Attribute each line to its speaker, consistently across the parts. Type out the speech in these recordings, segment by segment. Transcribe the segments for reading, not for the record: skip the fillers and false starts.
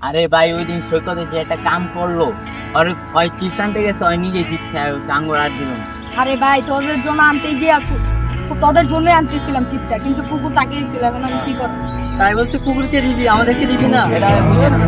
Speaker 1: আরে ভাই ওই দিন সৈকতে যে একটা কাম করলো, আর হয় চিপস আনতে গেছে, হয় নিজে চিপস আঙ্গুর আর দিল না।
Speaker 2: আরে ভাই তোদের জন্য আনতে গিয়ে তোদের জন্যই আনতেছিলাম চিপটা, কিন্তু কুকুর তাকিয়ে ছিল। এখন আমি কি করবো?
Speaker 3: তাই বলতে কুকুরকে দিবি, আমাদেরকে দিবি না?
Speaker 1: এটা বুঝে না।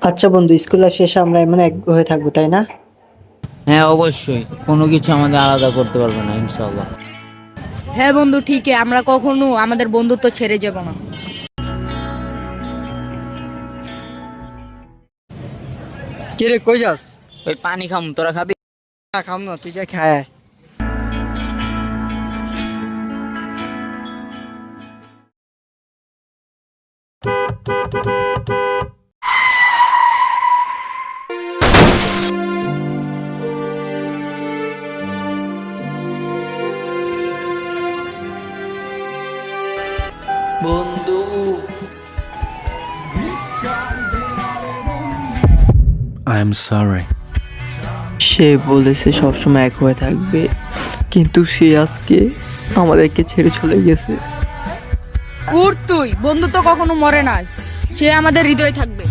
Speaker 3: আচ্ছা বন্ধু, স্কুল লাইফ শেষে আমরা এমন এক হয়ে থাকবো, তাই না?
Speaker 1: হ্যাঁ অবশ্যই, কোনো কিছু আমাদের আলাদা করতে পারবে না ইনশাল্লাহ।
Speaker 2: হ্যাঁ বন্ধু, ঠিকই, আমরা কখনো আমাদের বন্ধুত্ব ছেড়ে যাব না।
Speaker 3: কে রে, কই যাস?
Speaker 1: ওই পানি খাম, তোরা খাবি?
Speaker 3: না, খাম না, তুই যা খায়।
Speaker 1: বন্ধু
Speaker 4: I'm sorry.
Speaker 5: সে বলেছে সবসময় এক হয়ে থাকবে, কিন্তু সে আজকে আমাদেরকে ছেড়ে চলে গেছে।
Speaker 2: উঠ তুই, বন্ধুত্ব কখনো মরে না, সে আমাদের হৃদয়ে থাকবে।